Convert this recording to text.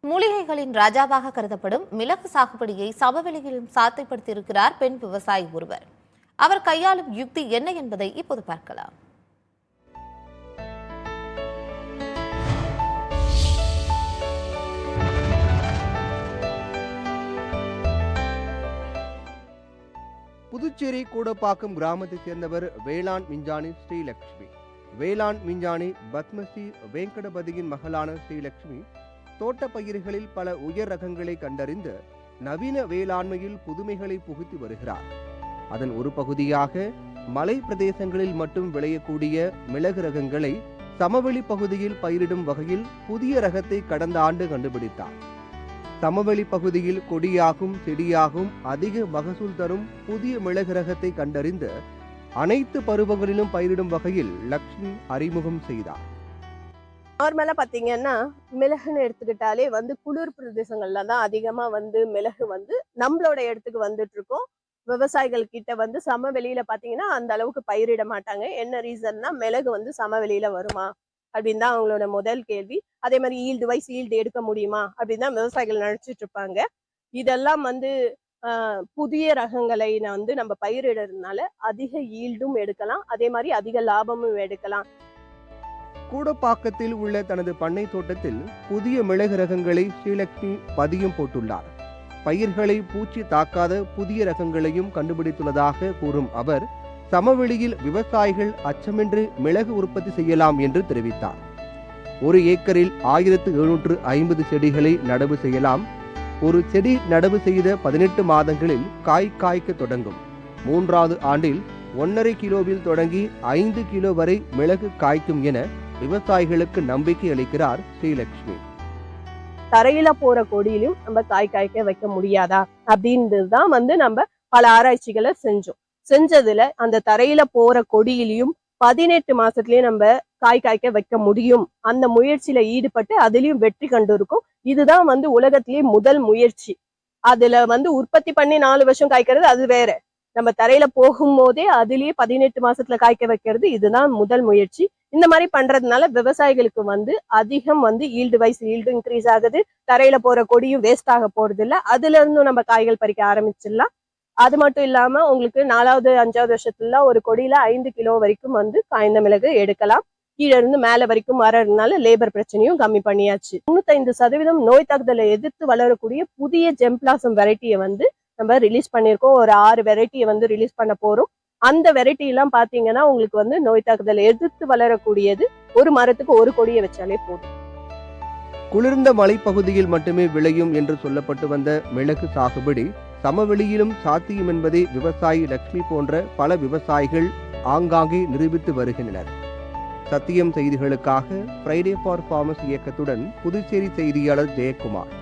மூலிகைகளின் ராஜாவாக கருதப்படும் மிளகு சாகுபடியை சமவெளியிலும் சாத்தியப்படுத்தியிருக்கிறார் பெண் விவசாயி ஒருவர். அவர் கையாளும் யுக்தி என்ன என்பதை இப்போது பார்க்கலாம். புதுச்சேரி கூடப்பாக்கம் கிராமத்தைச் சேர்ந்தவர் வேளாண் விஞ்ஞானி ஸ்ரீலட்சுமி. வேளாண் விஞ்ஞானி பத்மஸ்ரீ வெங்கடபதியின் மகளான ஸ்ரீலட்சுமி தோட்ட பயிர்களில் பல உயர் ரகங்களை கண்டறிந்து நவீன வேளாண்மையில் புதுமைகளை புகுத்தி வருகிறார். அதன் ஒரு பகுதியாக மலை பிரதேசங்களில் மட்டும் விளையக்கூடிய மிளகு ரகங்களை சமவெளி பகுதியில் பயிரிடும் வகையில் புதிய ரகத்தை கடந்த ஆண்டு கண்டுபிடித்தார். சமவெளி பகுதியில் கொடியாகும் செடியாகும் அதிக மகசூல் தரும் புதிய மிளகு ரகத்தை கண்டறிந்து அனைத்து பருவங்களிலும் பயிரிடும் வகையில் லட்சுமி அறிமுகம் செய்தார். நார்மலா பாத்தீங்கன்னா மிளகுன்னு எடுத்துக்கிட்டாலே குளிர் பிரதேசங்கள்ல தான் அதிகமா மிளகு நம்மளோட இடத்துக்கு வந்துட்டு இருக்கோம். விவசாயிகள் கிட்ட சமவெளியில பாத்தீங்கன்னா அந்த அளவுக்கு பயிரிட மாட்டாங்க. என்ன ரீசன்னா மிளகு சமவெளியில வருமா அப்படின்னு தான் அவங்களோட முதல் கேள்வி. அதே மாதிரி ஈல்டு எடுக்க முடியுமா அப்படின்னு தான் விவசாயிகள் நினைச்சிட்டு இருப்பாங்க. இதெல்லாம் புதிய ரகங்களை நம்ம பயிரிடுறதுனால அதிக ஈல்டும் எடுக்கலாம், அதே மாதிரி அதிக லாபமும் எடுக்கலாம். கூடப்பாக்கத்தில் உள்ள தனது பண்ணை தோட்டத்தில் புதிய மிளகு ரகங்களை ஸ்ரீலட்சுமி பதியம் போட்டுள்ளார். பயிர்களை பூச்சி தாக்காத புதிய ரகங்களையும் கண்டுபிடித்துள்ளதாக கூறும் அவர் சமவெளியில் விவசாயிகள் அச்சமின்றி மிளகு உற்பத்தி செய்யலாம் என்று தெரிவித்தார். ஒரு ஏக்கரில் 1750 செடிகளை நடவு செய்யலாம். ஒரு செடி நடவு செய்த 18 மாதங்களில் காய்க்க தொடங்கும். 3வது ஆண்டில் 1.5 கிலோவில் தொடங்கி 5 கிலோ வரை மிளகு காய்க்கும் என விவசாயிகளுக்கு நம்பிக்கை அளிக்கிறார் ஸ்ரீலட்சுமி. தரையில போற கொடியிலும் நம்ம காய்க்க வைக்க முடியாதா அப்படின்றதுதான் நம்ம பல ஆராய்ச்சிகளை செஞ்சதுல அந்த தரையில போற கொடியிலையும் 18 மாசத்துலயே நம்ம காய்க்க வைக்க முடியும். அந்த முயற்சியில ஈடுபட்டு அதுலயும் வெற்றி கண்டு இருக்கும். இதுதான் உலகத்திலேயே முதல் முயற்சி. அதுல உற்பத்தி பண்ணி 4 வருஷம் காய்க்கிறது அது வேற. நம்ம தரையில போகும்போதே அதுலயே 18 மாசத்துல காய்க்க வைக்கிறது இதுதான் முதல் முயற்சி. இந்த மாதிரி பண்றதுனால விவசாயிகளுக்கு அதிகம் ஈல்டு இன்க்ரீஸ் ஆகுது. தரையில போற கொடியும் வேஸ்ட் ஆக போறது இல்ல. அதுல இருந்தும் நம்ம காய்கள் பறிக்க ஆரம்பிச்சிடலாம். அது மட்டும் இல்லாம உங்களுக்கு 4வது 5வது வருஷத்துல ஒரு கொடியில 5 கிலோ வரைக்கும் காய்ந்த மிளகு எடுக்கலாம். கீழே இருந்து மேல வரைக்கும் வர்றதுனால லேபர் பிரச்சனையும் கம்மி பண்ணியாச்சு. 95% நோய் தாக்குதலை எதிர்த்து வளரக்கூடிய புதிய ஜெம்பிளாசம் வெரைட்டியை நம்ம ரிலீஸ் பண்ணியிருக்கோம். ஒரு 6 வெரைட்டியை ரிலீஸ் பண்ண போறோம். அந்த வெரைட்டி எல்லாம் பாத்தீங்கன்னா உங்களுக்கு நோய் தாக்குதலை எதிர்த்து வளரக்கூடியது. ஒரு மரத்துக்கு ஒரு கொடியை வச்சாலே போதும். குளிர்ந்த மலைப்பகுதியில் மட்டுமே விளையும் என்று சொல்லப்பட்டு வந்த மிளகு சாகுபடி சமவெளியிலும் சாத்தியம் என்பதை விவசாயி லட்சுமி போன்ற பல விவசாயிகள் ஆங்காங்கே நிரூபித்து வருகின்றனர். சத்தியம் செய்திகளுக்காக ஃப்ரைடே ஃபார் ஃபார்மர்ஸ் இயக்கத்துடன் புதுச்சேரி செய்தியாளர் ஜெயக்குமார்.